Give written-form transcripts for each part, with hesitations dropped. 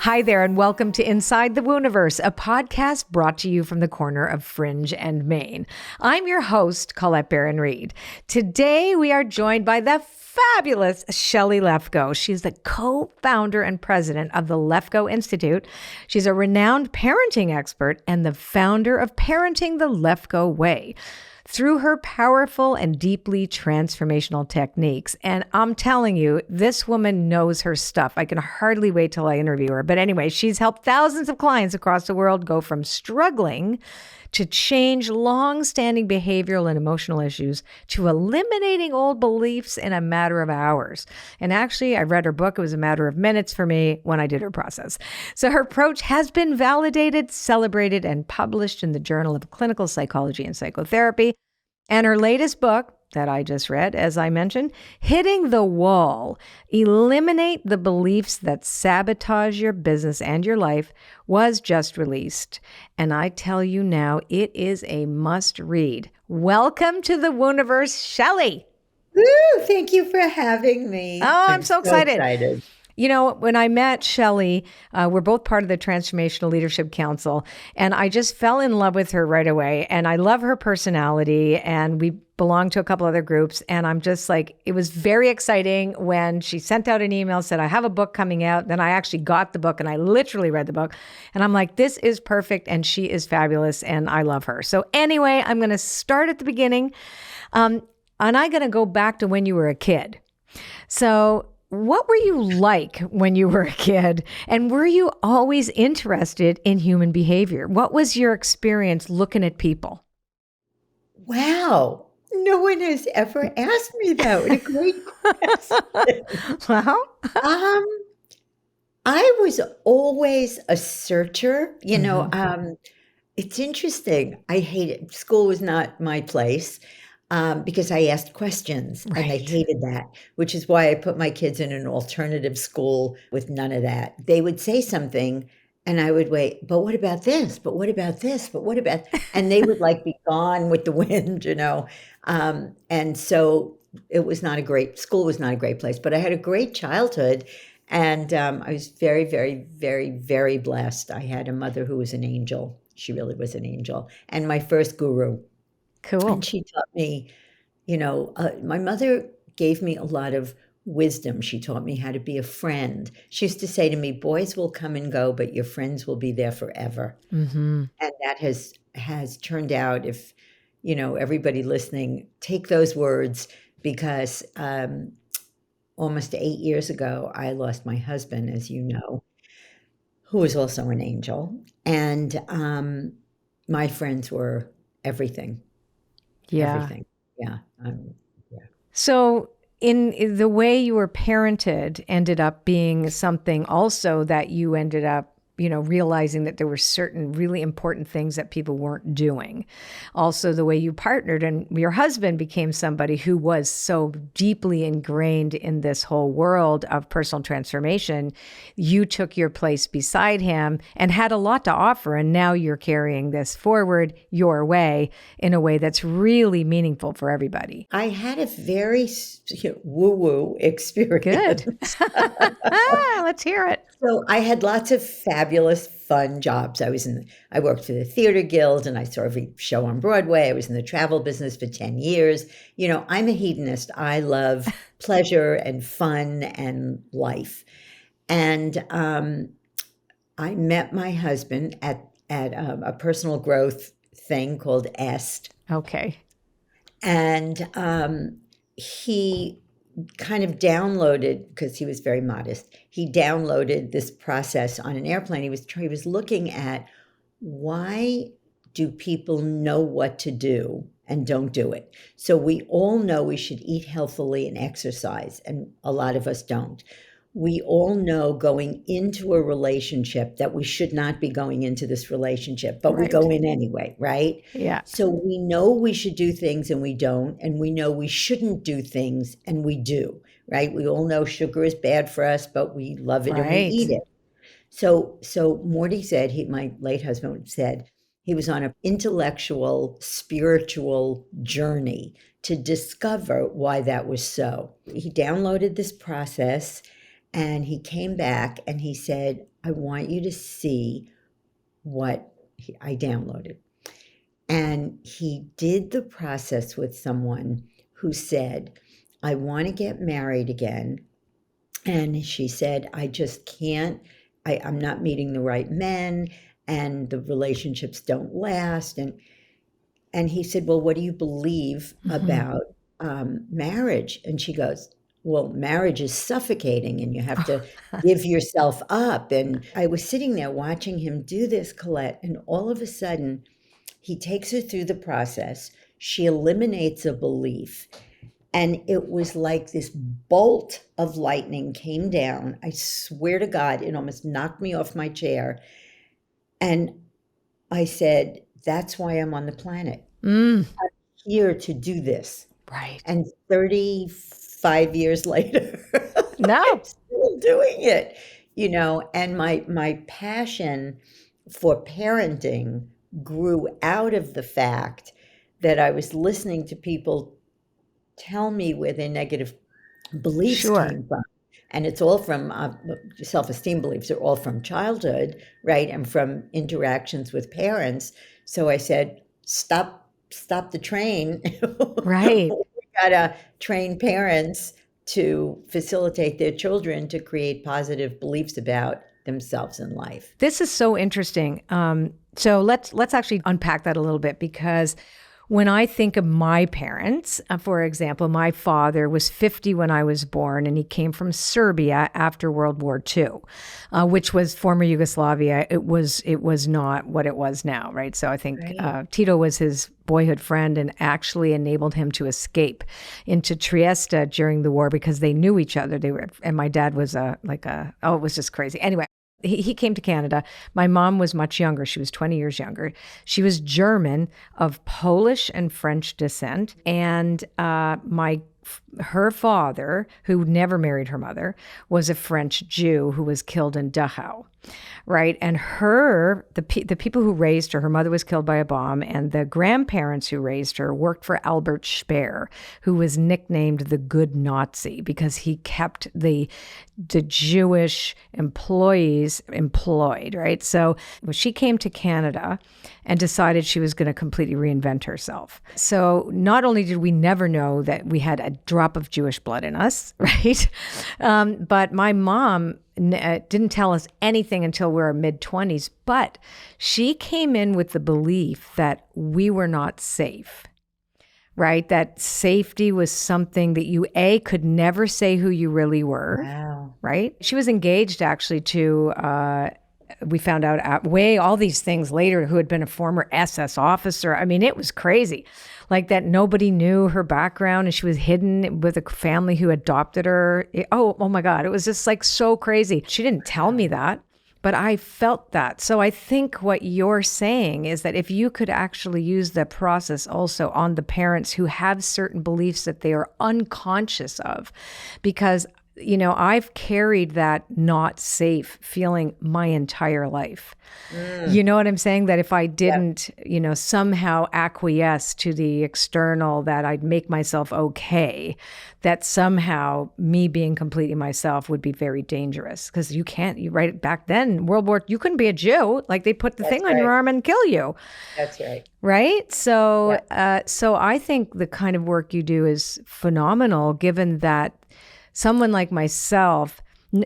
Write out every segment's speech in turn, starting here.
Hi there, and welcome to Inside the Wooniverse, a podcast brought to you from the corner of Fringe and Maine. I'm your host, Colette Baron-Reid. Today, we are joined by the fabulous Shelly Lefkoe. She's the co-founder and president of the Lefkoe Institute. She's a renowned parenting expert and the founder of Parenting the Lefkoe Way. Through her powerful and deeply transformational techniques. And I'm telling you, this woman knows her stuff. I can hardly wait till I interview her. But anyway, she's helped thousands of clients across the world go from struggling to change long-standing behavioral and emotional issues to eliminating old beliefs in a matter of hours. And actually, I read her book. It was a matter of minutes for me when I did her process. So her approach has been validated, celebrated, and published in the Journal of Clinical Psychology and Psychotherapy. And her latest book that I just read, as I mentioned, Hitting the Wall, Eliminate the Beliefs That Sabotage Your Business and Your Life, was just released. And I tell you now, it is a must read. Welcome to the Wooniverse, Shelly. Woo, thank you for having me. Oh, I'm so excited. You know, when I met Shelly, we're both part of the Transformational Leadership Council, and I just fell in love with her right away. And I love her personality, and we belong to a couple other groups. And I'm just like, it was very exciting when she sent out an email, said, I have a book coming out. Then I actually got the book, and I literally read the book. And I'm like, this is perfect, and she is fabulous, and I love her. So anyway, I'm going to start at the beginning, and I'm going to go back to when you were a kid. So what were you like when you were a kid? And were you always interested in human behavior? What was your experience looking at people? Wow. No one has ever asked me that. What a great question. Well, I was always a searcher. It's interesting. I hated school was not my place. Because I asked questions and they hated that, which is why I put my kids in an alternative school with none of that. They would say something and I would wait, but what about this? But what about this? But what about, and they would like be gone with the wind, And so school was not a great place, but I had a great childhood. And I was very, very, very, very blessed. I had a mother who was an angel. She really was an angel. And my first guru. Cool. And she taught me, my mother gave me a lot of wisdom. She taught me how to be a friend. She used to say to me, boys will come and go, but your friends will be there forever. Mm-hmm. And that has turned out, if, everybody listening, take those words, because almost 8 years ago, I lost my husband, as you know, who was also an angel. And my friends were everything. Yeah. Everything. Yeah. So in the way you were parented ended up being something also that you ended up, realizing that there were certain really important things that people weren't doing. Also, the way you partnered and your husband became somebody who was so deeply ingrained in this whole world of personal transformation. You took your place beside him and had a lot to offer. And now you're carrying this forward your way in a way that's really meaningful for everybody. I had a very woo-woo experience. Good. Let's hear it. So I had lots of fabulous, fun jobs. I worked for the Theater Guild and I saw every show on Broadway. I was in the travel business for 10 years. I'm a hedonist. I love pleasure and fun and life. And I met my husband at a personal growth thing called EST. Okay. And he kind of downloaded, because he was very modest, he downloaded this process on an airplane. He was looking at, why do people know what to do and don't do it? So we all know we should eat healthily and exercise, and a lot of us don't. We all know going into a relationship that we should not be going into this relationship, but we go in anyway, right? Yeah. So we know we should do things and we don't, and we know we shouldn't do things and we do, right? We all know sugar is bad for us, but we love it and we eat it. So Morty said, my late husband said, he was on an intellectual, spiritual journey to discover why that was so. He downloaded this process. And he came back and he said, I want you to see what I downloaded. And he did the process with someone who said, I want to get married again. And she said, I just can't, I'm not meeting the right men, and the relationships don't last. And he said, well, what do you believe about marriage? And she goes, well, marriage is suffocating and you have to give yourself up. And I was sitting there watching him do this, Colette, and all of a sudden he takes her through the process. She eliminates a belief. And it was like this bolt of lightning came down. I swear to God, it almost knocked me off my chair. And I said, that's why I'm on the planet. I'm here to do this. Right. And 35 years later, No. I'm still doing it, and my passion for parenting grew out of the fact that I was listening to people tell me where their negative beliefs came from. And it's all from self-esteem beliefs are all from childhood, right? And from interactions with parents. So I said, stop the train. Right. We gotta train parents to facilitate their children to create positive beliefs about themselves in life. This is so interesting. So let's actually unpack that a little bit, because when I think of my parents, for example, my father was 50 when I was born, and he came from Serbia after World War II, which was former Yugoslavia. It was not what it was now, right? So I think Tito was his boyhood friend and actually enabled him to escape into Trieste during the war because they knew each other. And my dad was it was just crazy. Anyway. He came to Canada. My mom was much younger. She was 20 years younger. She was German of Polish and French descent. And her father, who never married her mother, was a French Jew who was killed in Dachau, right? And the people who raised her mother was killed by a bomb, and the grandparents who raised her worked for Albert Speer, who was nicknamed the Good Nazi because he kept the Jewish employees employed, right? So she came to Canada and decided she was going to completely reinvent herself. So not only did we never know that we had a drop of Jewish blood in us, right? But my mom didn't tell us anything until we were mid-20s, but she came in with the belief that we were not safe, right? That safety was something that you, could never say who you really were, Wow. right? She was engaged actually to, we found out all these things later, who had been a former SS officer. I mean, it was crazy. Like that nobody knew her background, and she was hidden with a family who adopted her. Oh my God. It was just like so crazy. She didn't tell me that, but I felt that. So I think what you're saying is that if you could actually use the process also on the parents who have certain beliefs that they are unconscious of, because I've carried that not safe feeling my entire life. You know what I'm saying? That if I didn't, somehow acquiesce to the external, that I'd make myself okay, that somehow me being completely myself would be very dangerous. Because right back then, World War, you couldn't be a Jew. Like they put the thing on your arm and kill you. That's right. Right? So, so I think the kind of work you do is phenomenal, given that someone like myself,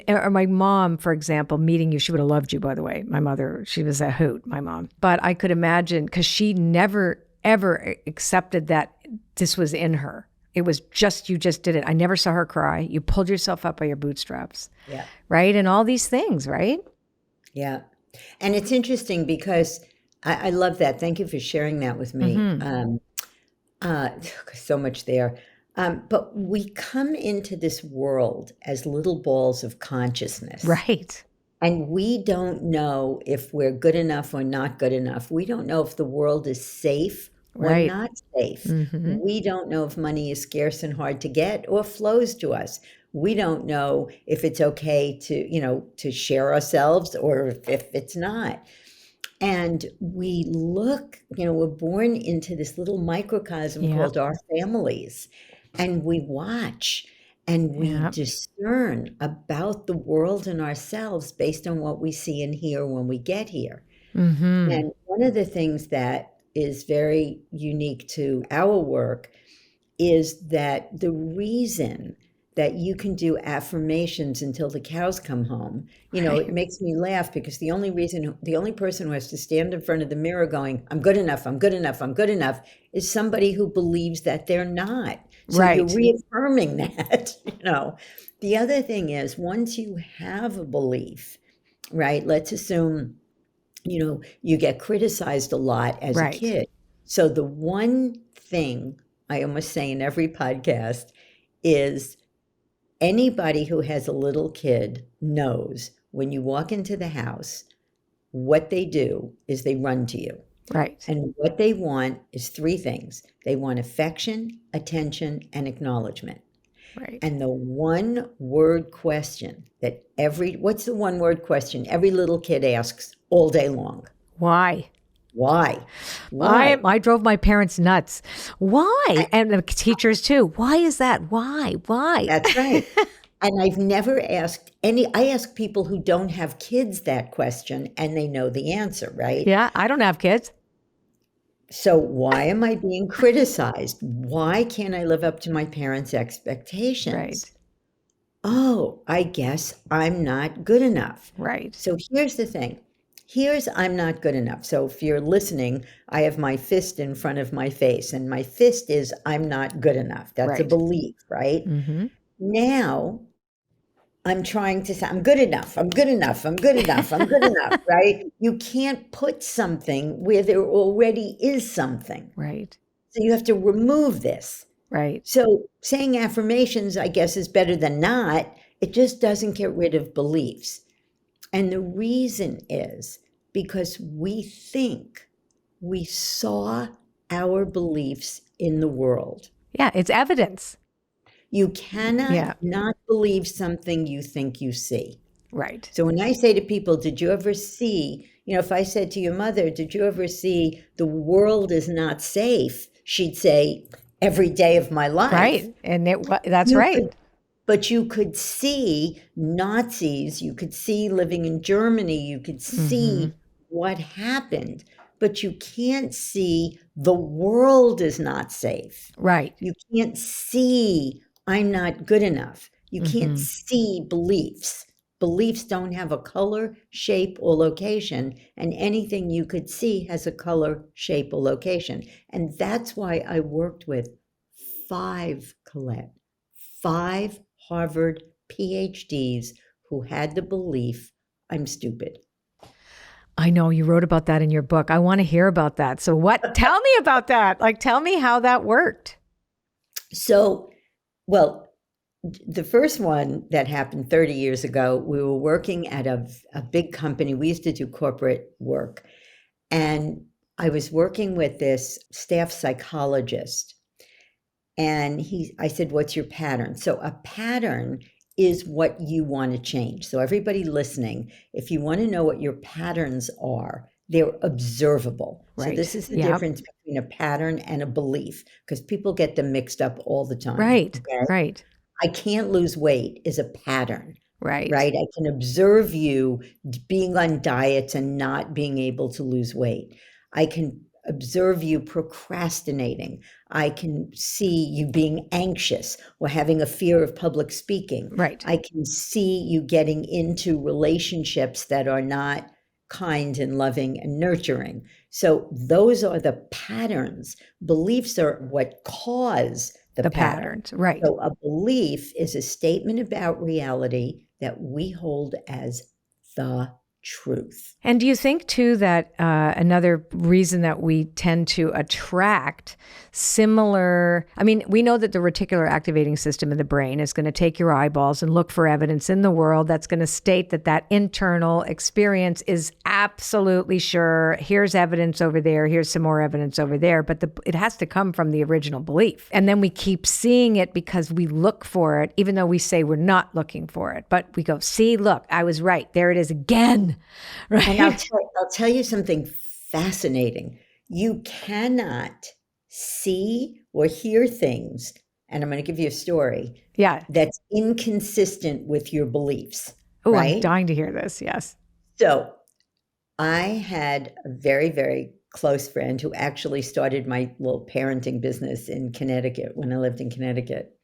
or my mom, for example, meeting you, she would have loved you, by the way. My mother, she was a hoot, my mom. But I could imagine, because she never, ever accepted that this was in her. It was just, you just did it. I never saw her cry. You pulled yourself up by your bootstraps. Yeah. Right? And all these things, right? Yeah. And it's interesting because I love that. Thank you for sharing that with me. So much there. But we come into this world as little balls of consciousness. Right. And we don't know if we're good enough or not good enough. We don't know if the world is safe or not safe. We don't know if money is scarce and hard to get or flows to us. We don't know if it's okay to share ourselves or if it's not. And we look, we're born into this little microcosm called our families. And we watch, And we Yeah. discern about the world and ourselves based on what we see and hear when we get here. Mm-hmm. And one of the things that is very unique to our work is that the reason that you can do affirmations until the cows come home, it makes me laugh because the only person who has to stand in front of the mirror going, I'm good enough, I'm good enough, I'm good enough, is somebody who believes that they're not. So you're Right. reaffirming that, The other thing is, once you have a belief, right, let's assume, you get criticized a lot as a Right. kid. So the one thing I almost say in every podcast is anybody who has a little kid knows when you walk into the house, what they do is they run to you. Right. And what they want is three things. They want affection, attention, and acknowledgement. Right. And the one word question that what's the one word question every little kid asks all day long? Why? Why? Why? I drove my parents nuts. Why? And the teachers too. Why is that? Why? That's right. And I've never asked I ask people who don't have kids that question and they know the answer, right? Yeah, I don't have kids. So why am I being criticized? Why can't I live up to my parents' expectations? Right. Oh, I guess I'm not good enough. Right. So here's the thing. I'm not good enough. So if you're listening, I have my fist in front of my face, and my fist is I'm not good enough. That's a Right. belief, right? Mm-hmm. Now I'm trying to say, I'm good enough. I'm good enough. I'm good enough. I'm good enough, right? You can't put something where there already is something. Right. So you have to remove this. Right. So saying affirmations, I guess, is better than not. It just doesn't get rid of beliefs. And the reason is because we think we saw our beliefs in the world. Yeah, it's evidence. You cannot not believe something you think you see. Right. So when I say to people, did you ever see, if I said to your mother, did you ever see the world is not safe? She'd say, every day of my life. Right. And that's right. But you could see Nazis, you could see living in Germany, you could see what happened, but you can't see the world is not safe. Right. You can't see I'm not good enough. You can't see beliefs. Beliefs don't have a color, shape, or location, and anything you could see has a color, shape, or location. And that's why I worked with Colette, 5 Harvard PhDs who had the belief I'm stupid. I know you wrote about that in your book. I want to hear about that. So tell me about that. Tell me how that worked. So, well, the first one that happened 30 years ago, we were working at a big company. We used to do corporate work. And I was working with this staff psychologist. And I said, what's your pattern? So a pattern is what you want to change. So everybody listening, if you want to know what your patterns are, they're observable. Right. So this is the difference between a pattern and a belief, because people get them mixed up all the time. Right. Okay? Right. I can't lose weight is a pattern. Right. Right. I can observe you being on diets and not being able to lose weight. I can observe you procrastinating. I can see you being anxious or having a fear of public speaking. Right. I can see you getting into relationships that are not kind and loving and nurturing. So those are the patterns. Beliefs are what cause the patterns. Right. So a belief is a statement about reality that we hold as the truth. And do you think too that another reason that we tend to attract similar, we know that the reticular activating system in the brain is going to take your eyeballs and look for evidence in the world that's going to state that internal experience is absolutely sure. Here's evidence over there. Here's some more evidence over there. But it has to come from the original belief. And then we keep seeing it because we look for it, even though we say we're not looking for it. But we go, see, look, I was right. There it is again. Right. And I'll tell you something fascinating. You cannot see or hear things and I'm going to give you a story Yeah. that's inconsistent with your beliefs, Oh, I'm right? dying to hear this. Yes. So I had a very, very close friend who actually started my little parenting business in Connecticut when I lived in Connecticut.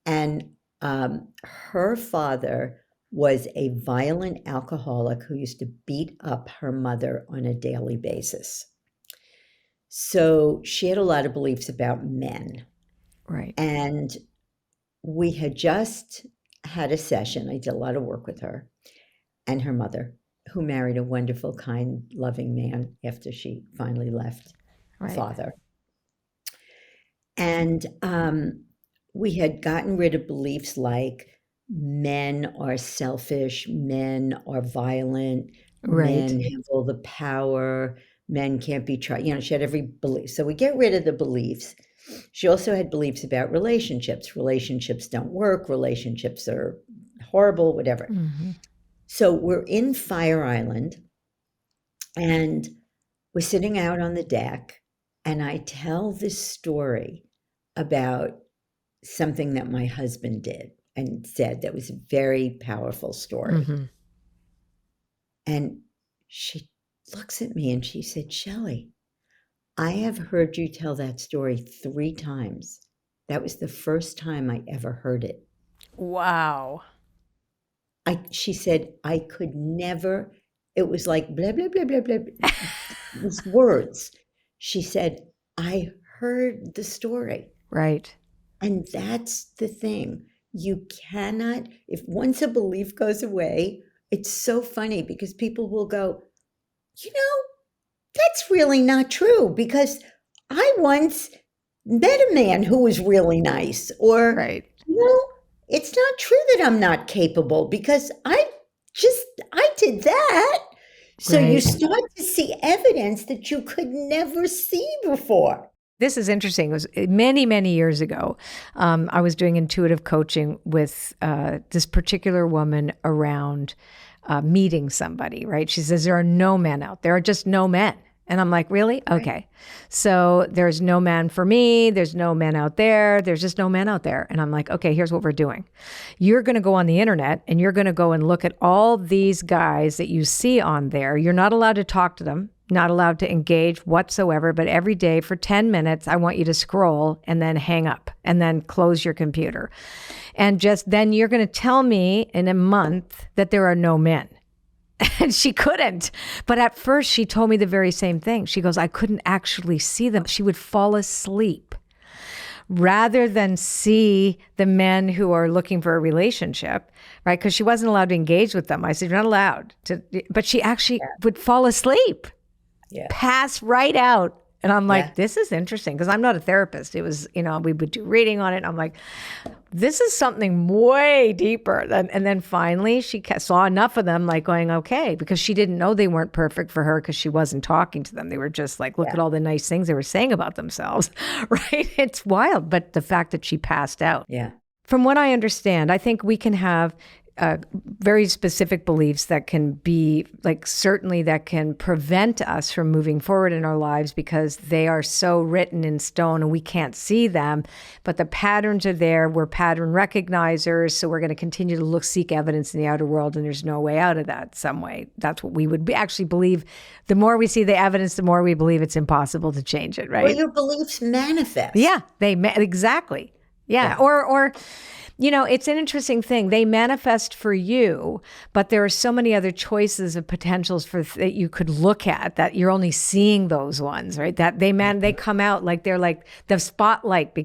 And her father was a violent alcoholic who used to beat up her mother on a daily basis. So she had a lot of beliefs about men. Right. And we had just had a session. I did a lot of work with her and her mother, who married a wonderful, kind, loving man after she finally left Right. father. And we had gotten rid of beliefs like men are selfish, men are violent, Right. men have all the power, men can't be trusted. You know, she had every belief. So we get rid of the beliefs. She also had beliefs about relationships. Relationships don't work. Relationships are horrible, whatever. Mm-hmm. So we're in Fire Island, and we're sitting out on the deck, and I tell this story about something that my husband did and said that was a very powerful story. Mm-hmm. And she looks at me and she said, Shelly, I have heard you tell that story 3 times. That was the first time I ever heard it. Wow. She said, I could never, it was like blah, blah, blah, blah, blah, these words. She said, I heard the story. Right. And that's the thing. You cannot, if once a belief goes away, it's so funny because people will go, you know, that's really not true because I once met a man who was really nice, or, Right. you know, it's not true that I'm not capable because I did that. So you Right. start to see evidence that you could never see before. This is interesting. It was many, many years ago. I was doing intuitive coaching with this particular woman around meeting somebody, right? She says, there are no men out there. There are just no men. And I'm like, really? Okay. So there's no man for me. There's no men out there. There's just no men out there. And I'm like, okay, here's what we're doing. You're going to go on the internet and you're going to go and look at all these guys that you see on there. You're not allowed to talk to them, not allowed to engage whatsoever. But every day for 10 minutes, I want you to scroll and then hang up and then close your computer. And just then you're going to tell me in a month that there are no men. And she couldn't. But at first she told me the very same thing. She goes, I couldn't actually see them. She would fall asleep rather than see the men who are looking for a relationship, right? Because she wasn't allowed to engage with them. I said, you're not allowed to. But she actually would fall asleep, pass right out. And I'm like, this is interesting because I'm not a therapist. It was, you know, we would do reading on it. And I'm like, this is something way deeper. And then finally she saw enough of them like going, okay, because she didn't know they weren't perfect for her because she wasn't talking to them. They were just like, look at all the nice things they were saying about themselves, right? It's wild. But the fact that she passed out. Yeah. From what I understand, I think we can have very specific beliefs that can be like certainly that can prevent us from moving forward in our lives because they are so written in stone and we can't see them. But the patterns are there. We're pattern recognizers. So we're going to continue to seek evidence in the outer world. And there's no way out of that some way. That's what we would actually believe. The more we see the evidence, the more we believe it's impossible to change it, right? Well, your beliefs manifest. Yeah, exactly. Yeah. Or you know, it's an interesting thing. They manifest for you, but there are so many other choices of potentials that you could look at that you're only seeing those ones, right? That they come out like they're like the spotlight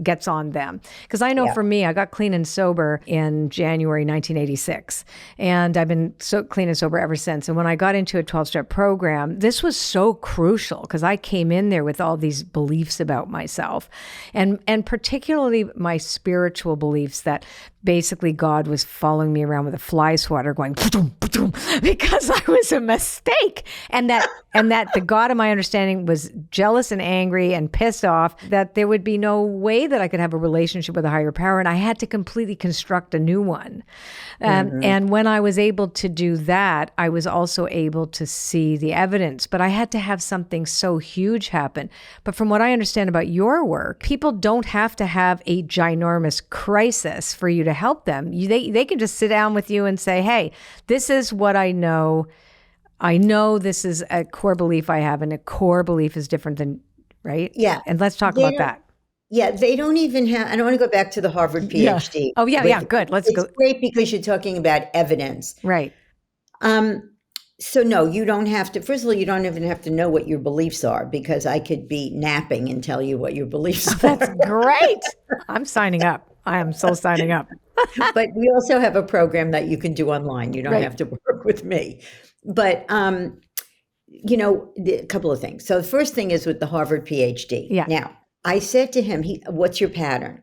gets on them. Because I know for me, I got clean and sober in January 1986, and I've been so clean and sober ever since. And when I got into a 12-step program, this was so crucial because I came in there with all these beliefs about myself, and particularly my spiritual beliefs that basically God was following me around with a fly swatter going because I was a mistake. And that the God of my understanding was jealous and angry and pissed off that there would be no way that I could have a relationship with a higher power. And I had to completely construct a new one. And when I was able to do that, I was also able to see the evidence. But I had to have something so huge happen. But from what I understand about your work, people don't have to have a ginormous crisis for you to help them. They can just sit down with you and say, hey, this is what I know. I know this is a core belief I have, and a core belief is different than, right? Yeah. And let's talk about that. Yeah, they don't even have, I don't want to go back to the Harvard PhD. Yeah. Oh, yeah, good. Let's go. It's great because you're talking about evidence. Right. So no, you don't have to, first of all, you don't even have to know what your beliefs are, because I could be napping and tell you what your beliefs are. That's great. I'm signing up. I am so signing up. But we also have a program that you can do online. You don't have to work with me. But, a couple of things. So the first thing is with the Harvard PhD. Yeah. Now, I said to him, what's your pattern?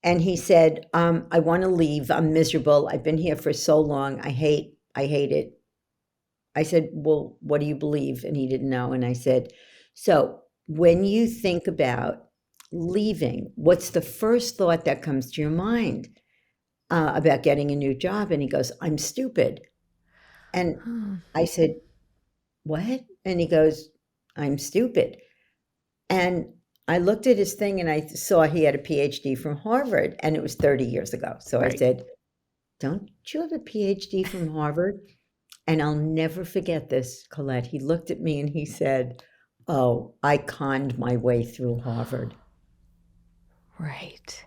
And he said, I want to leave. I'm miserable. I've been here for so long. I hate it. I said, well, what do you believe? And he didn't know. And I said, so when you think about leaving, what's the first thought that comes to your mind about getting a new job? And he goes, I'm stupid. And I said, what? And he goes, I'm stupid. And I looked at his thing and I saw he had a PhD from Harvard, and it was 30 years ago. So I said, don't you have a PhD from Harvard? And I'll never forget this, Colette. He looked at me and he said, oh, I conned my way through Harvard. Right.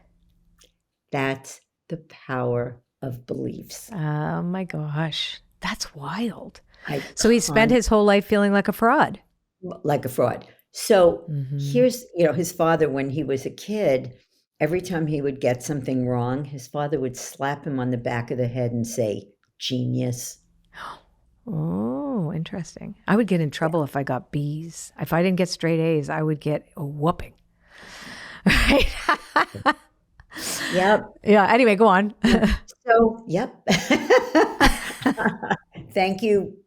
That's the power of beliefs. Oh my gosh. That's wild. So he spent his whole life feeling like a fraud. Like a fraud. So here's, his father, when he was a kid, every time he would get something wrong, his father would slap him on the back of the head and say, genius. Oh, interesting. I would get in trouble if I got B's. If I didn't get straight A's, I would get a whooping. Right? Yep. Yeah. Anyway, go on. So, yep. Thank you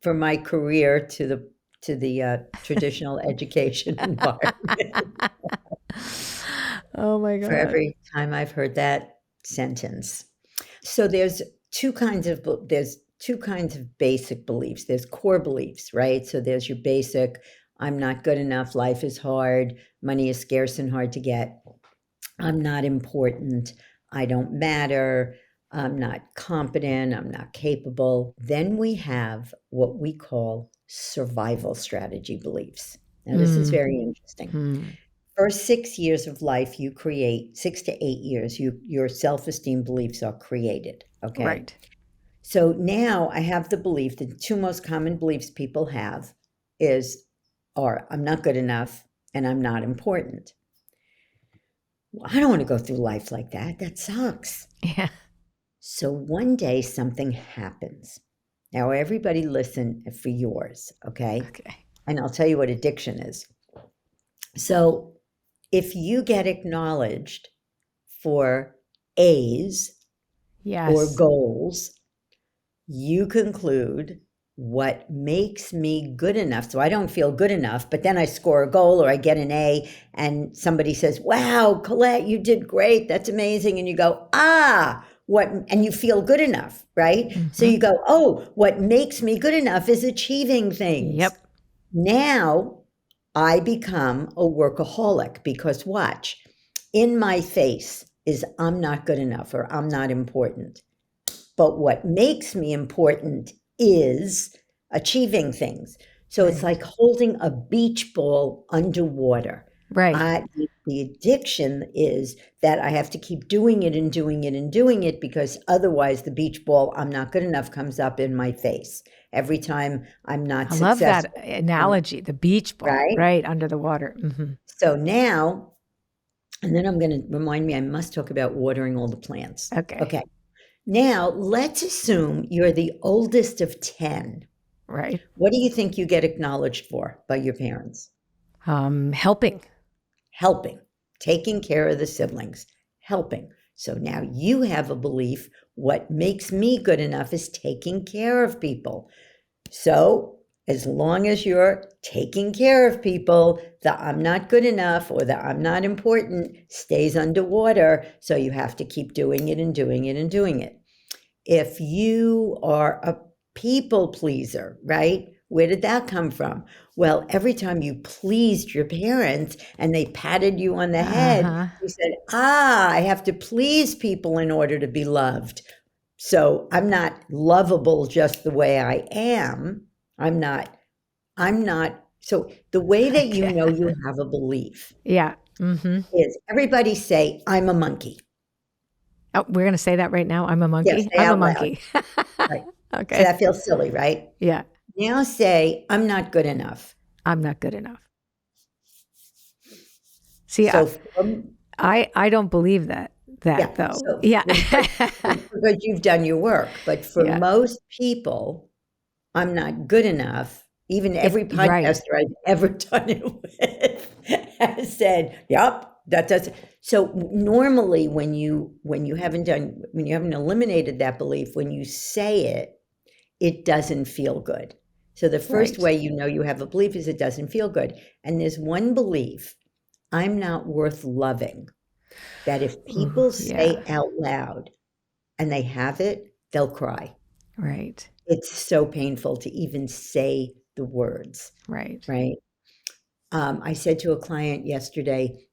for my career to the traditional education environment. Oh my God. For every time I've heard that sentence. So there's two kinds of basic beliefs. There's core beliefs, right? So there's your basic, I'm not good enough, life is hard, money is scarce and hard to get, I'm not important, I don't matter, I'm not competent, I'm not capable. Then we have what we call survival strategy beliefs. Now, this is very interesting. First 6 years of life, you create 6 to 8 years, your self-esteem beliefs are created, okay? Right. So now I have the belief that the two most common beliefs people have are I'm not good enough and I'm not important. Well, I don't want to go through life like that. That sucks. Yeah. So one day something happens. Now everybody listen for yours, okay? Okay. And I'll tell you what addiction is. So if you get acknowledged for A's or goals, you conclude what makes me good enough. So I don't feel good enough, but then I score a goal or I get an A and somebody says, wow, Colette, you did great. That's amazing. And you go, and you feel good enough, right? So you go, oh, what makes me good enough is achieving things. Yep. Now I become a workaholic because watch, in my face is I'm not good enough or I'm not important. But what makes me important is achieving things. So it's like holding a beach ball underwater. Right. The addiction is that I have to keep doing it and doing it and doing it, because otherwise the beach ball, I'm not good enough, comes up in my face every time I'm not successful. I love that analogy, the beach ball, right under the water. So now, and then I'm going to remind me, I must talk about watering all the plants. Okay. Now, let's assume you're the oldest of 10. Right. What do you think you get acknowledged for by your parents? Helping. Helping. Taking care of the siblings. Helping. So now you have a belief, what makes me good enough is taking care of people. So as long as you're taking care of people, the I'm not good enough or the I'm not important stays underwater. So you have to keep doing it and doing it and doing it. If you are a people pleaser, right? Where did that come from? Well, every time you pleased your parents and they patted you on the head, you said, I have to please people in order to be loved. So I'm not lovable just the way I am. I'm not. So the way that you know you have a belief is everybody say, I'm a monkey. Oh, we're going to say that right now. I'm a monkey. Yes, I'm a monkey. Right. Okay. So that feels silly, right? Yeah. Now say, I'm not good enough. I'm not good enough. See, So I don't believe that though. So, yeah. Because you've done your work. But for most people, I'm not good enough. Even every podcaster I've ever done it with has said, yep, that does. So normally when you haven't eliminated that belief, when you say it, it doesn't feel good. So the first way you know you have a belief is it doesn't feel good. And there's one belief, I'm not worth loving, that if people say out loud and they have it, they'll cry. Right. It's so painful to even say the words. Right. Right. I said to a client yesterday,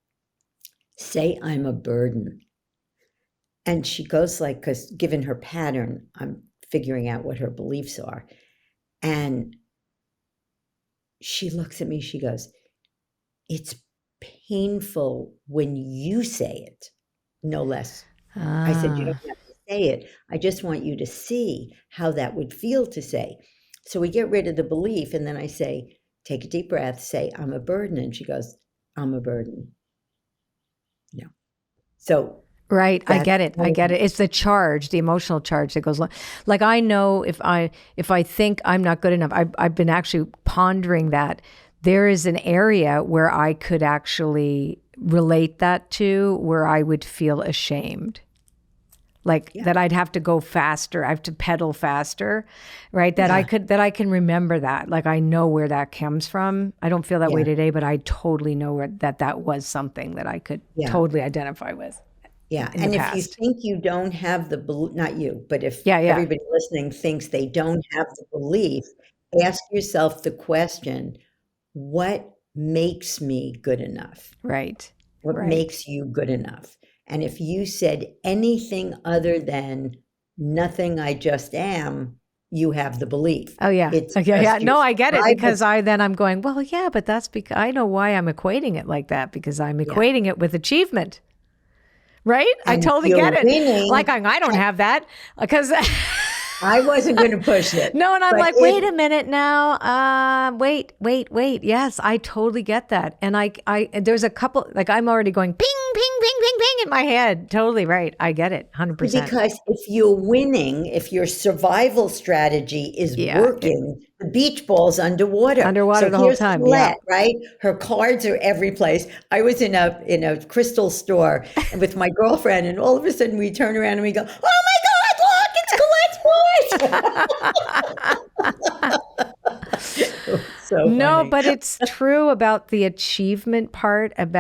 say I'm a burden. And she goes like, because given her pattern, I'm figuring out what her beliefs are. And she looks at me, she goes, it's painful when you say it, no less. I said, you don't have to say it. I just want you to see how that would feel to say. So we get rid of the belief. And then I say, take a deep breath, say, I'm a burden. And she goes, I'm a burden. No. So. Right. I get it. It's the charge, the emotional charge that goes like I know if I think I'm not good enough, I've been actually pondering that there is an area where I could actually relate that to, where I would feel ashamed. Like that I'd have to go faster. I have to pedal faster, right? That I can remember that. Like I know where that comes from. I don't feel that way today, but I totally know that was something that I could totally identify with. Yeah. And if you think you don't have the belief, not you, but if everybody listening thinks they don't have the belief, ask yourself the question, what makes me good enough? Right. What makes you good enough? And if you said anything other than nothing, I just am, you have the belief. Oh yeah. No, I get it, because I'm going, well, yeah, but that's because I know why I'm equating it like that, because I'm equating it with achievement. Right? I totally get it. Winning, like I don't have that because I wasn't going to push it. No, and I'm like, wait a minute now. Wait. Yes, I totally get that. And I there's a couple, like I'm already going ping, ping, ping, ping, ping in my head. Totally right. I get it 100%. Because if you're winning, if your survival strategy is working, the beach ball's underwater. Underwater the whole time. Colette, right? Her cards are every place. I was in a crystal store with my girlfriend, and all of a sudden we turn around and we go, oh my God, look, it's Colette's voice. So no, funny. but it's true about the achievement part, and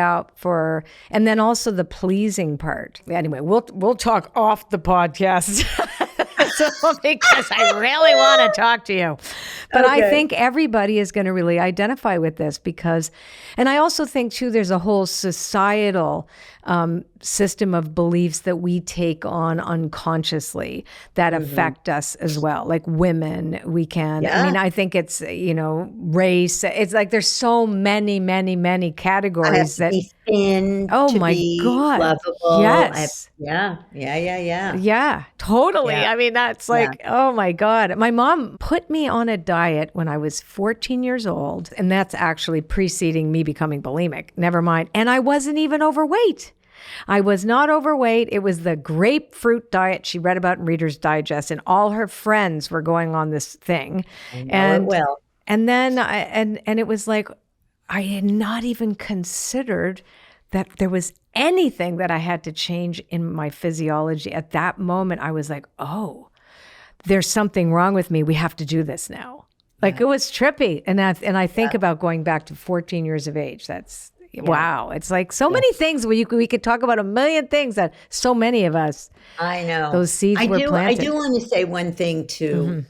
then also the pleasing part. Anyway, we'll talk off the podcast. Because I really want to talk to you. But I think everybody is going to really identify with this and I also think too, there's a whole societal system of beliefs that we take on unconsciously that affect us as well. Like women, I mean, I think it's, race. It's like there's so many categories that be thin, my God. Lovable. Yes. Yeah, totally. Yeah. I mean, that's like, oh my God. My mom put me on a diet when I was 14 years old, and that's actually preceding me becoming bulimic. Never mind. And I wasn't even overweight. I was not overweight. It was the grapefruit diet she read about in Reader's Digest, and all her friends were going on this thing. And then it was like, I had not even considered that there was anything that I had to change in my physiology. At that moment, I was like, oh, there's something wrong with me. We have to do this now. Like it was trippy. And I think about going back to 14 years of age. That's wow. It's like so many things we could talk about a million things that so many of us, I know. those seeds were planted. I do want to say one thing to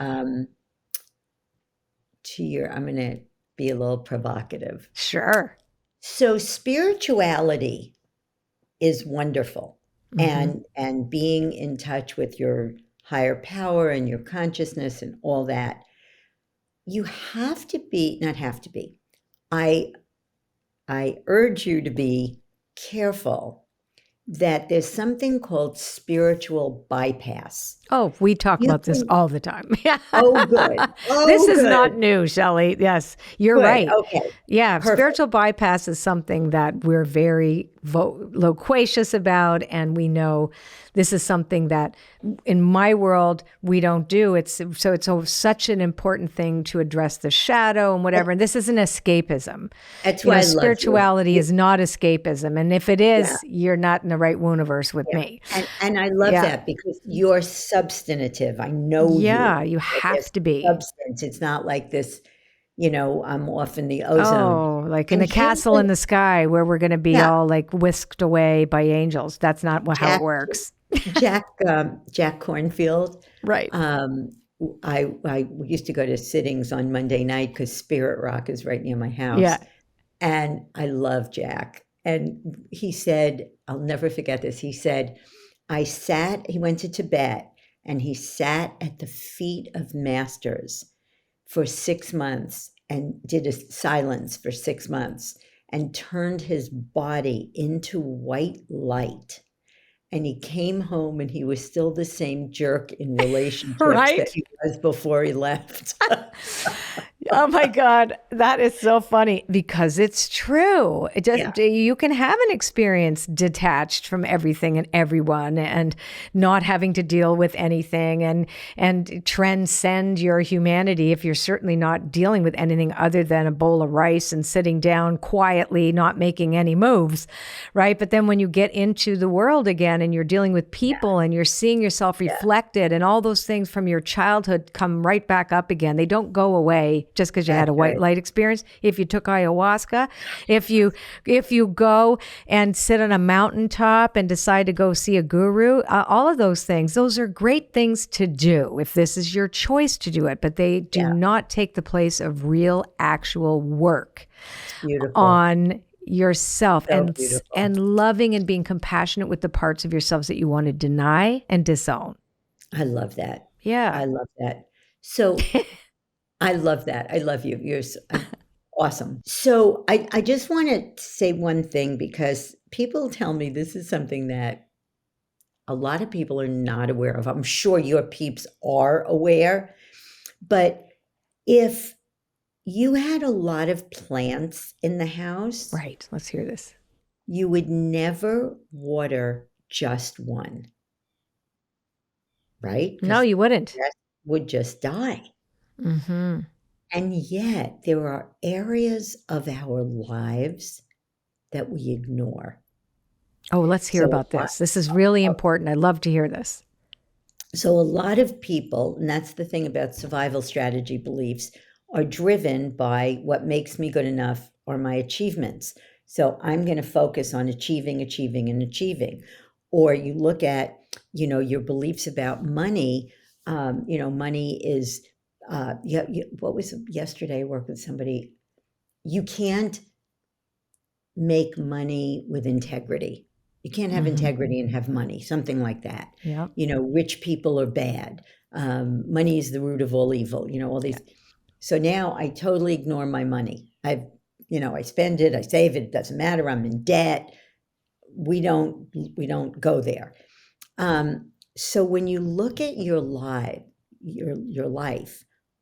your, I'm going to be a little provocative. Sure. So spirituality is wonderful, and being in touch with your higher power and your consciousness and all that. You have to be, not have to be. I urge you to be careful that there's something called spiritual bypass. Oh, we talk about this all the time. Oh, good. Oh, this is good. not new, Shelly. Yes, you're Good. right. Okay. Yeah, Perfect. spiritual bypass is something that we're very loquacious about, and we know this is something that in my world we don't do. It's such an important thing to address the shadow and whatever. And this isn't escapism. That's why I love spirituality is not escapism, and if it is, you're not in the right wooniverse with me. And I love that because you're substantive. I know you have to be. Substance. It's not like this, I'm off in the ozone. Oh, like in a castle in the sky where we're going to be all like whisked away by angels. That's not how it works. Jack Cornfield. Right. I used to go to sittings on Monday night because Spirit Rock is right near my house. Yeah. And I love Jack. And he said, I'll never forget this. He said, he went to Tibet and he sat at the feet of masters for 6 months and did a silence for 6 months and turned his body into white light. And he came home and he was still the same jerk in relationships that he was before he left. Oh my God, that is so funny because it's true. It just you can have an experience detached from everything and everyone and not having to deal with anything and transcend your humanity if you're certainly not dealing with anything other than a bowl of rice and sitting down quietly, not making any moves, right? But then when you get into the world again and you're dealing with people and you're seeing yourself reflected and all those things from your childhood come right back up again. They don't go away just because you had a white light experience. If you took ayahuasca, if you go and sit on a mountaintop and decide to go see a guru, all of those things, those are great things to do if this is your choice to do it, but they do not take the place of real, actual work on yourself and loving and being compassionate with the parts of yourselves that you want to deny and disown. I love that. Yeah. I love that. So I love that. I love you. You're awesome. So I just want to say one thing because people tell me this is something that a lot of people are not aware of. I'm sure your peeps are aware, but if you had a lot of plants in the house. Right. Let's hear this. You would never water just one. Right? No, you wouldn't. That would just die. Mm-hmm. And yet there are areas of our lives that we ignore. Oh, let's hear about this. This is really important. I'd love to hear this. So a lot of people, and that's the thing about survival strategy beliefs, are driven by what makes me good enough or my achievements. So I'm going to focus on achieving. Or you look at, your beliefs about money. Money is, what was yesterday? I worked with somebody. You can't make money with integrity. You can't have integrity and have money, something like that. Yeah. Rich people are bad. Money is the root of all evil, all these. Yeah. So now I totally ignore my money. I spend it, I save it, doesn't matter. I'm in debt. We don't go there. So when you look at your life,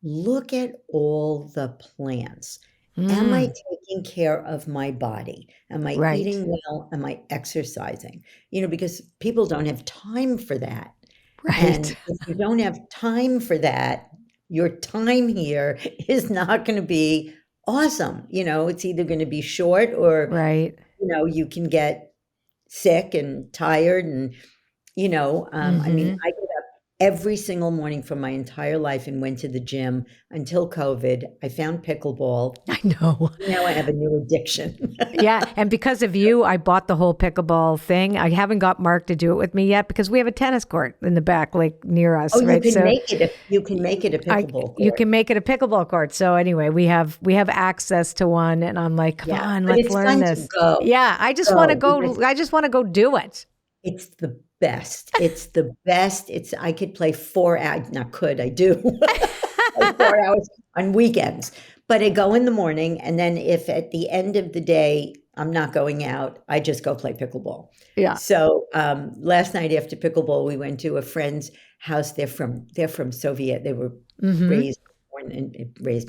look at all the plans. Am I taking care of my body? Am I eating well? Am I exercising? Because people don't have time for that. Right. And if you don't have time for that, your time here is not going to be awesome. It's either going to be short or you can get sick and tired and, I mean, I get up every single morning for my entire life and went to the gym until COVID. I found pickleball. I know. Now I have a new addiction. Yeah. And because of you, I bought the whole pickleball thing. I haven't got Mark to do it with me yet because we have a tennis court in the back, like near us. Oh, right? You can make it a pickleball court. You can make it a pickleball court. So anyway, we have access to one, and I'm like, come on, but let's it's learn fun this. to go. Yeah. I just want to go. I just want to go do it. It's the best. It's the best. I could play 4 hours. Not could, I do. 4 hours on weekends. But I go in the morning, and then if at the end of the day I'm not going out, I just go play pickleball. Yeah. So last night after pickleball, we went to a friend's house. They're from Soviet. They were raised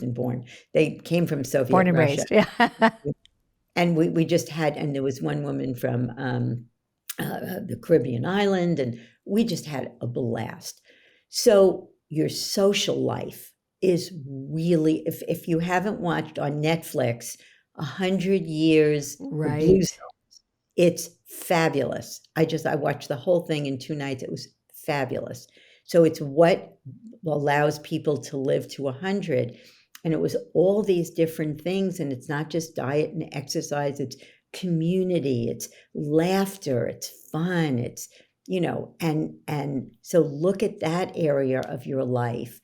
and born. They came from Soviet Born and Russia. raised. Yeah. And we just had, and there was one woman from the Caribbean island, and we just had a blast. So your social life is really, if you haven't watched on Netflix, 100 Years the Right. Blue Zones, it's fabulous. I watched the whole thing in 2 nights. It was fabulous. So it's what allows people to live to 100. And it was all these different things. And it's not just diet and exercise, it's community, it's laughter, it's fun, it's, and so look at that area of your life.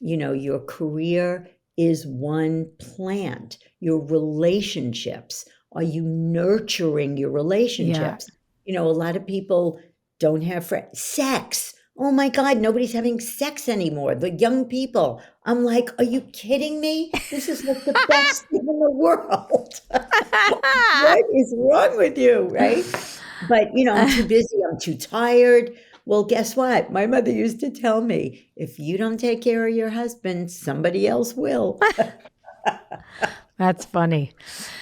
Your career is one plant. Your relationships, are you nurturing your relationships? A lot of people don't have friends. Sex. Oh my God, nobody's having sex anymore. The young people. I'm like, are you kidding me? This is like the best thing in the world. What is wrong with you, right? But, I'm too busy. I'm too tired. Well, guess what? My mother used to tell me, if you don't take care of your husband, somebody else will. That's funny.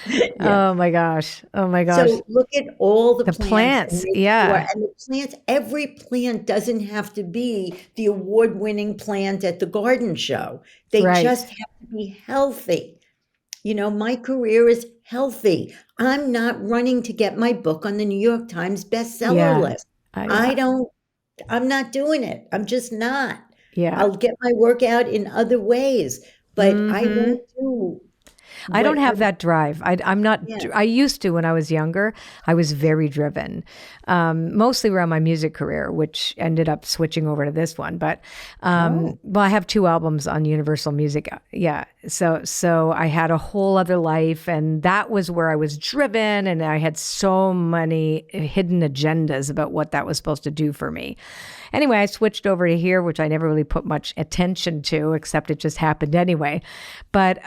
Yeah. Oh my gosh. So look at all the plants. And the plants, every plant doesn't have to be the award-winning plant at the garden show. They just have to be healthy. My career is healthy. I'm not running to get my book on the New York Times bestseller list. I'm not doing it. I'm just not. Yeah. I'll get my workout in other ways, but I won't do. I don't have that drive. I'm not. Yeah. I used to when I was younger. I was very driven, mostly around my music career, which ended up switching over to this one. But well, I have 2 albums on Universal Music. Yeah, so I had a whole other life, and that was where I was driven, and I had so many hidden agendas about what that was supposed to do for me. Anyway, I switched over to here, which I never really put much attention to, except it just happened anyway. But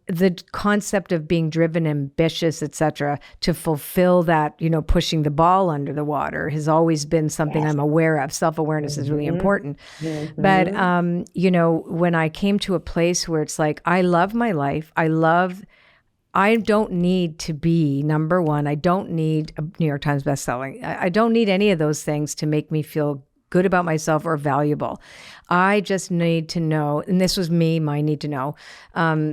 the concept of being driven, ambitious, etc., to fulfill that, pushing the ball under the water has always been something I'm aware of. Self-awareness is really important. But, when I came to a place where it's like, I love my life. I don't need to be number one. I don't need a New York Times bestselling. I don't need any of those things to make me feel good about myself or valuable. I just need to know, and this was my need to know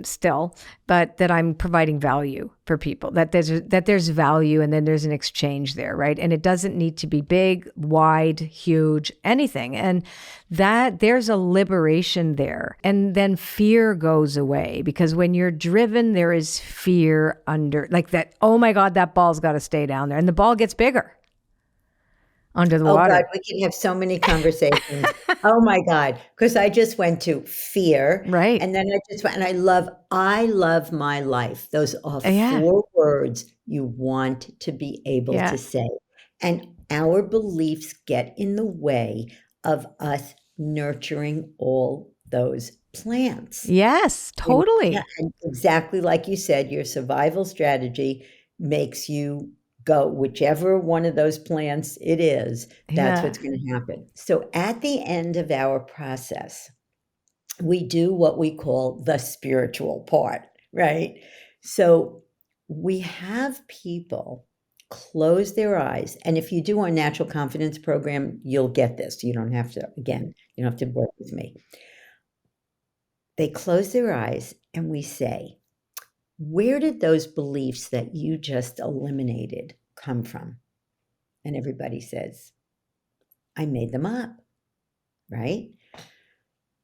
still, but that I'm providing value for people, that there's value, and then there's an exchange there, right? And it doesn't need to be big, wide, huge, anything. And that there's a liberation there. And then fear goes away, because when you're driven, there is fear under, like that, oh my God, that ball's got to stay down there. And the ball gets bigger under the water. Oh God, we can have so many conversations. Oh my God, because I just went to fear, right? And then I love my life. Those are 4 words you want to be able to say, and our beliefs get in the way of us nurturing all those plants. Yes, totally. And exactly like you said, your survival strategy makes you go whichever one of those plants it is, that's what's going to happen. So at the end of our process, we do what we call the spiritual part, right? So we have people close their eyes. And if you do our natural confidence program, you'll get this. You don't have to work with me. They close their eyes and we say, where did those beliefs that you just eliminated come from? And everybody says, I made them up, right?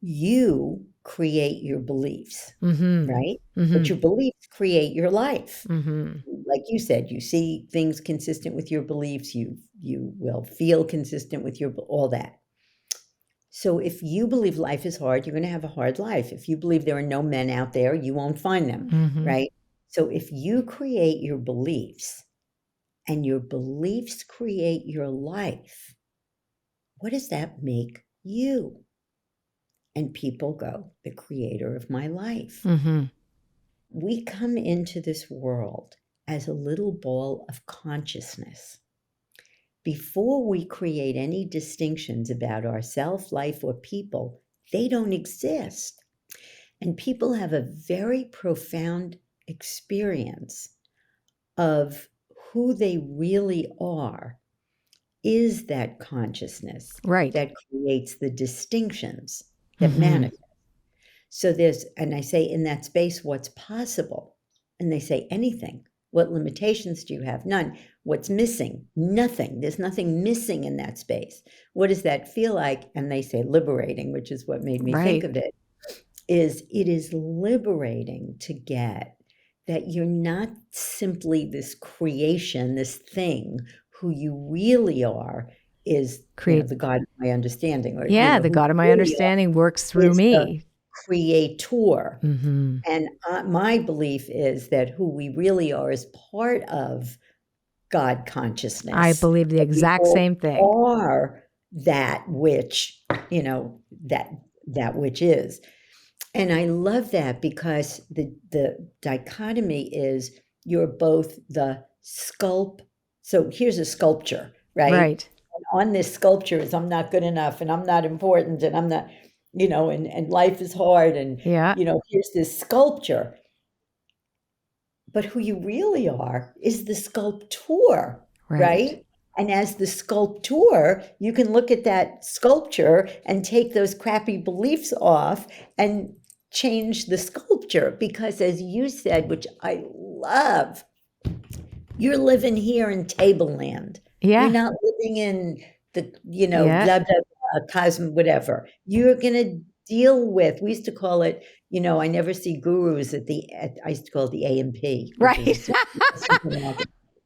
You create your beliefs, right? But your beliefs create your life. Like you said, you see things consistent with your beliefs, you will feel consistent with all that. So if you believe life is hard, you're going to have a hard life. If you believe there are no men out there, you won't find them, right? So if you create your beliefs and your beliefs create your life, what does that make you? And people go, the creator of my life. We come into this world as a little ball of consciousness. Before we create any distinctions about ourself, life, or people, they don't exist. And people have a very profound experience of who they really are is that consciousness that creates the distinctions that manifest. So and I say in that space, what's possible? And they say anything. What limitations do you have? None. What's missing? Nothing. There's nothing missing in that space. What does that feel like? And they say liberating, which is what made me think of it, it is liberating to get that you're not simply this creation, this thing. Who you really are is the God of my understanding. Or, the God of my understanding works through me. Creator. And my belief is that who we really are is part of God consciousness. I believe the exact same thing. Are that which, that which is. And I love that because the dichotomy is you're both the sculpt. So here's a sculpture, right? Right. And on this sculpture is I'm not good enough and I'm not important and I'm not, and life is hard and, here's this sculpture. But who you really are is the sculptor, right? And as the sculptor, you can look at that sculpture and take those crappy beliefs off and change the sculpture. Because as you said, which I love, you're living here in Tableland. Yeah. You're not living in the, blah, blah, blah, cosmic, whatever. You're going to deal with, we used to call it, I never see gurus I used to call it the A&P. Right.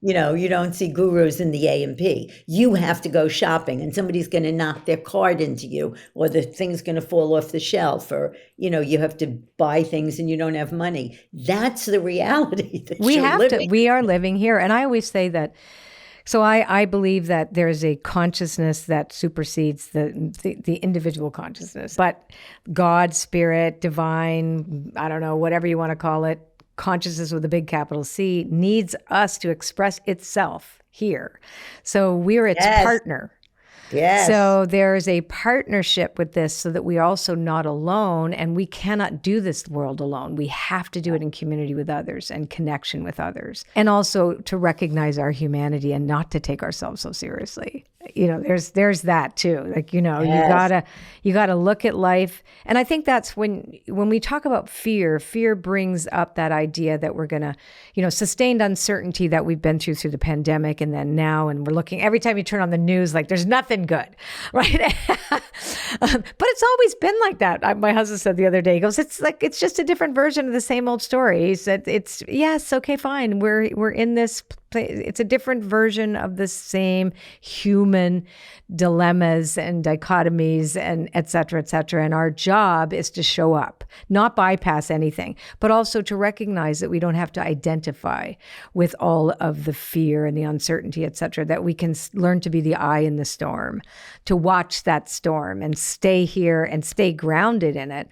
You don't see gurus in the A&P. You have to go shopping and somebody's going to knock their card into you or the thing's going to fall off the shelf or, you have to buy things and you don't have money. That's the reality that you're living. We are living here. And I always say that. So I believe that there's a consciousness that supersedes the individual consciousness. But God, spirit, divine, I don't know, whatever you want to call it, consciousness with a big capital C, needs us to express itself here. So we're its partner. Yes. So there's a partnership with this so that we're also not alone, and we cannot do this world alone. We have to do it in community with others and connection with others. And also to recognize our humanity and not to take ourselves so seriously. There's that too. Like, you gotta look at life. And I think that's when we talk about fear brings up that idea that we're gonna, sustained uncertainty that we've been through the pandemic and then now, and we're looking every time you turn on the news, like there's nothing good, right? But it's always been like that. My husband said the other day, he goes, it's just a different version of the same old story. He said, okay, fine. We're in this place. It's a different version of the same human dilemmas and dichotomies and et cetera, et cetera. And our job is to show up, not bypass anything, but also to recognize that we don't have to identify with all of the fear and the uncertainty, et cetera, that we can learn to be the eye in the storm, to watch that storm and stay here and stay grounded in it.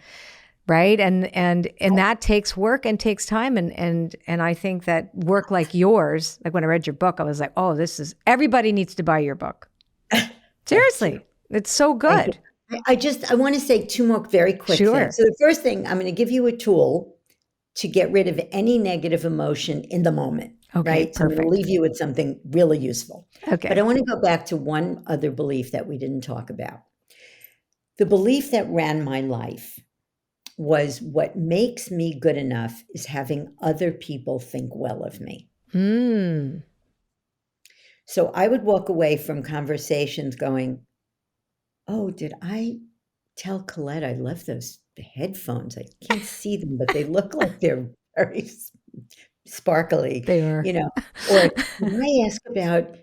Right. And that takes work and takes time. And I think that work like yours, like when I read your book, I was like, oh, everybody needs to buy your book. Seriously. It's so good. I want to say two more very quick things. So the first thing, I'm going to give you a tool to get rid of any negative emotion in the moment. Okay, right? So I'm going to leave you with something really useful. Okay. But I want to go back to one other belief that we didn't talk about. The belief that ran my life was what makes me good enough is having other people think well of me. So I would walk away from conversations going, oh, did I tell Colette I love those headphones? I can't see them, but they look like they're very sparkly, They are. Or did I ask about,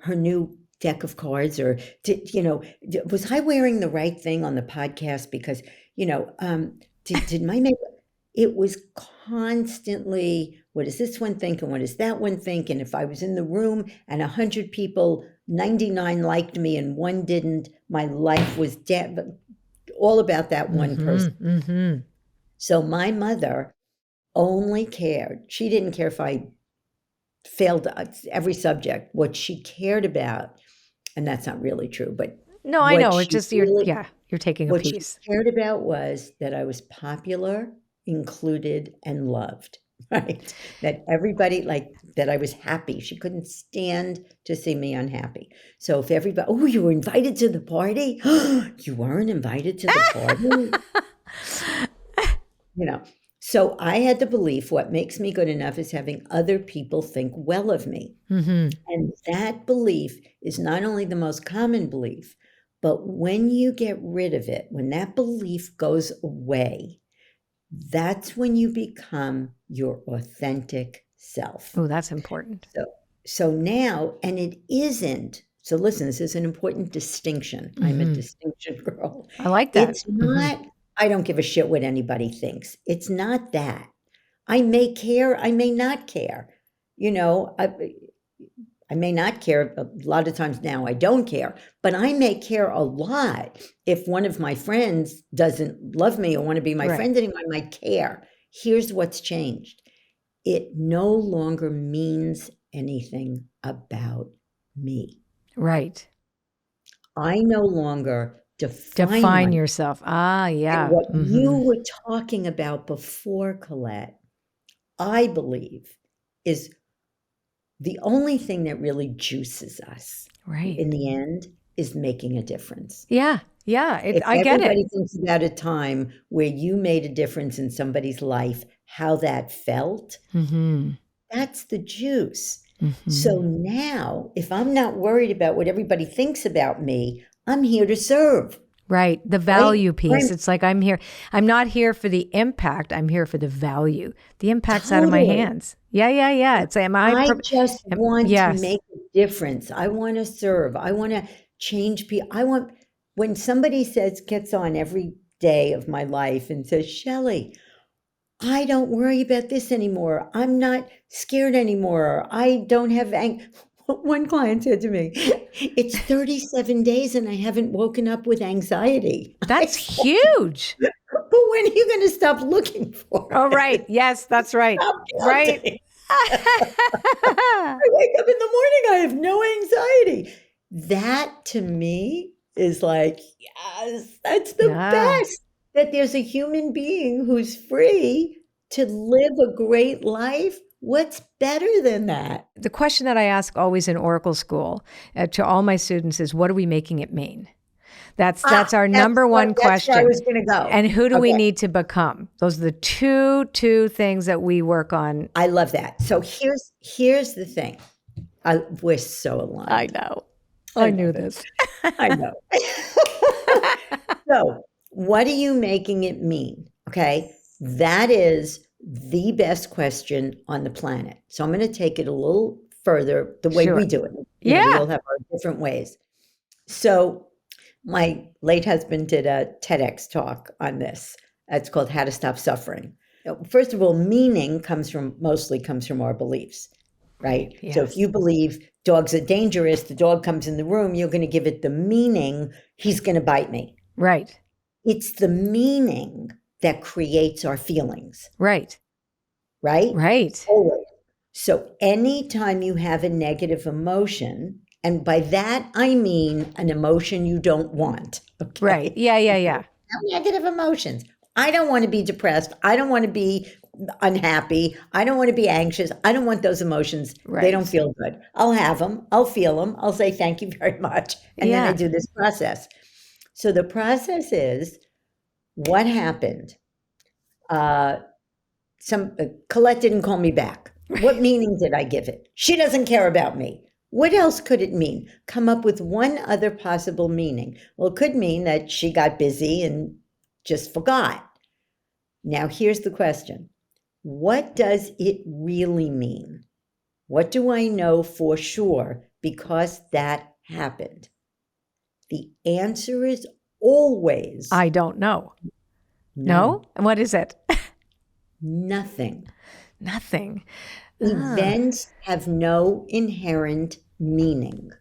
her new deck of cards, or was I wearing the right thing on the podcast? Because, did my makeup, it was constantly, what does this one think? And what does that one think? And if I was in the room and 100 people, 99 liked me and one didn't, my life was dead. All about that one person. So my mother only cared. She didn't care if I failed every subject. What she cared about, and that's not really true, but no, I know. It's just, you're taking a what piece. she cared about was that I was popular, included, and loved, right? That everybody, that I was happy. She couldn't stand to see me unhappy. So if everybody, oh, you were invited to the party? You weren't invited to the party? So I had the belief what makes me good enough is having other people think well of me. And that belief is not only the most common belief, but when you get rid of it, when that belief goes away, that's when you become your authentic self. Oh, that's important. So now, and it isn't, so listen, this is an important distinction. I'm a distinction girl. I like that. It's not, I don't give a shit what anybody thinks. It's not that. I may care, I may not care. I may not care. A lot of times now I don't care, but I may care a lot if one of my friends doesn't love me or want to be my friend anymore. I might care. Here's what's changed. It no longer means anything about me. Right. I no longer define yourself. Yeah. And what you were talking about before, Colette, I believe is the only thing that really juices us in the end is making a difference. Yeah. Yeah. I get it. Everybody thinks about a time where you made a difference in somebody's life, how that felt. That's the juice. So now, if I'm not worried about what everybody thinks about me, I'm here to serve. Right. The value piece. It's like I'm here. I'm not here for the impact. I'm here for the value. The impact's out of my hands. Yeah. It's I just want to make a difference. I want to serve. I want to change people. When somebody gets on every day of my life and says, Shelly, I don't worry about this anymore. I'm not scared anymore. I don't have One client said to me, it's 37 days and I haven't woken up with anxiety. That's huge. But when are you going to stop looking for it? Oh, right. Yes, that's right. Right. I wake up in the morning, I have no anxiety. That to me is like, yes, that's the best. That there's a human being who's free to live a great life. What's better than that? The question that I ask always in Oracle School to all my students is, what are we making it mean? That's our number one question. That's where I was going to go. And who do we need to become? Those are the two things that we work on. I love that. So here's the thing. We're so aligned. I know. I knew this. I know. So what are you making it mean? Okay. That is the best question on the planet. So I'm going to take it a little further the way we do it. We all have our different ways. So my late husband did a TEDx talk on this. It's called How to Stop Suffering. First of all, meaning mostly comes from our beliefs, right? Yes. So if you believe dogs are dangerous, the dog comes in the room, you're going to give it the meaning, he's going to bite me. Right. It's the meaning that creates our feelings. Right. Right? Right. Always. So anytime you have a negative emotion, and by that I mean an emotion you don't want. Okay? Right. Yeah. Negative emotions. I don't want to be depressed. I don't want to be unhappy. I don't want to be anxious. I don't want those emotions. Right. They don't feel good. I'll have them. I'll feel them. I'll say thank you very much. And then I do this process. So the process is, what happened? Uh, Colette didn't call me back. What meaning did I give it? She doesn't care about me. What else could it mean? Come up with one other possible meaning. Well, it could mean that she got busy and just forgot. Now, here's the question. What does it really mean? What do I know for sure because that happened? The answer is always I don't know. No? What is it? Nothing. Nothing. Events have no inherent meaning.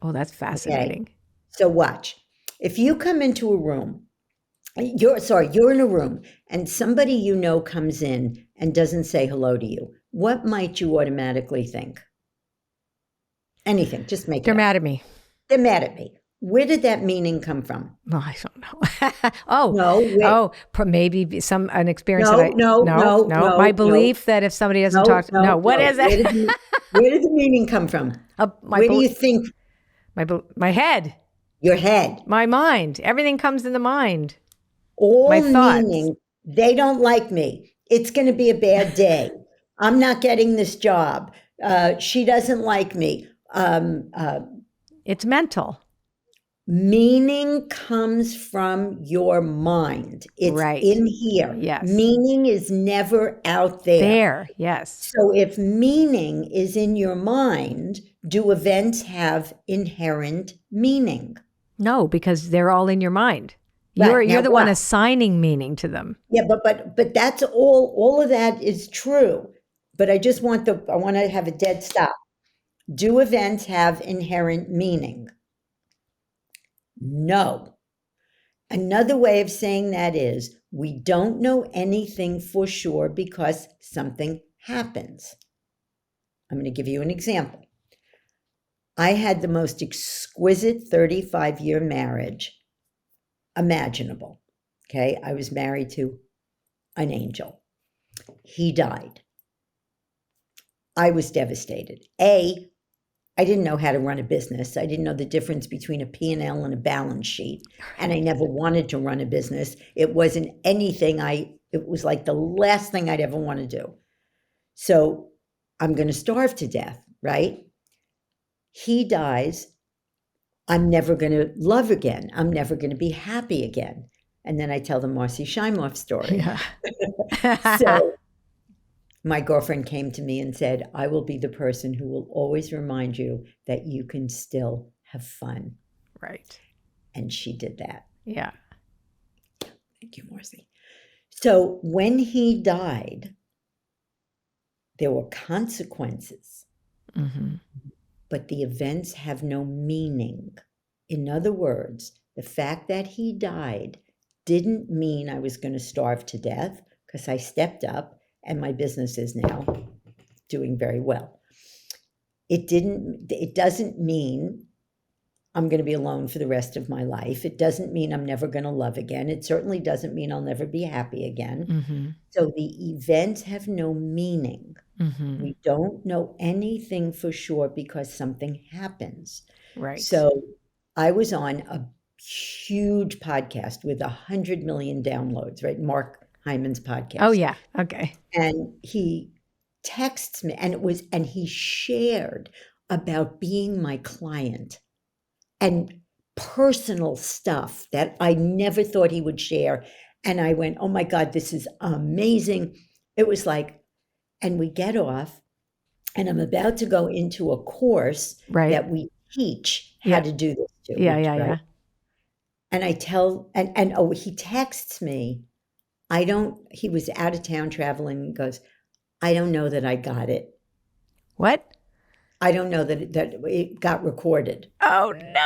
Oh, that's fascinating. Okay? So watch. If you come into a room, you're in a room and somebody you know comes in and doesn't say hello to you, what might you automatically think? Anything, just make it They're up. mad at me. They're mad at me. Where did that meaning come from? No, I don't know. Oh, No, maybe an experience No, that no, my belief that if somebody doesn't talk, what is it? Where did the meaning come from? Where do you think? My head, Your head. my mind, everything comes in the mind. All My thoughts. meaning, they don't like me. It's going to be a bad day. I'm not getting this job. She doesn't like me. It's mental. Meaning comes from your mind. It's Right. in here. Yes. Meaning is never out there. There, yes. So if meaning is in your mind, do events have inherent meaning? No, because they're all in your mind. Right. You're Now the one what? assigning meaning to them. Yeah, but that's all of that is true. But I want to have a dead stop. Do events have inherent meaning? No. Another way of saying that is we don't know anything for sure because something happens. I'm going to give you an example. I had the most exquisite 35-year marriage imaginable. Okay, I was married to an angel. He died. I was devastated. I didn't know how to run a business. I didn't know the difference between a P&L and a balance sheet. And I never wanted to run a business. It wasn't anything it was like the last thing I'd ever want to do. So I'm going to starve to death, right? He dies. I'm never going to love again. I'm never going to be happy again. And then I tell the Marcy Shimoff story. Yeah. So my girlfriend came to me and said, I will be the person who will always remind you that you can still have fun. Right. And she did that. Yeah. Thank you, Marcy. So when he died, there were consequences, but the events have no meaning. In other words, the fact that he died didn't mean I was going to starve to death because I stepped up. And my business is now doing very well. It doesn't mean I'm going to be alone for the rest of my life. It doesn't mean I'm never going to love again. It certainly doesn't mean I'll never be happy again. So the events have no meaning. We don't know anything for sure because something happens. Right. So I was on a huge podcast with 100 million downloads, right? Mark Hyman's podcast. Oh, yeah. Okay. And he texts me and he shared about being my client and personal stuff that I never thought he would share. And I went, oh my God, this is amazing. It was like, and we get off and I'm about to go into a course that we teach how to do this too. Yeah. And I tell, he texts me, he was out of town traveling and goes, I don't know that I got it. What? I don't know that it got recorded. Oh, no.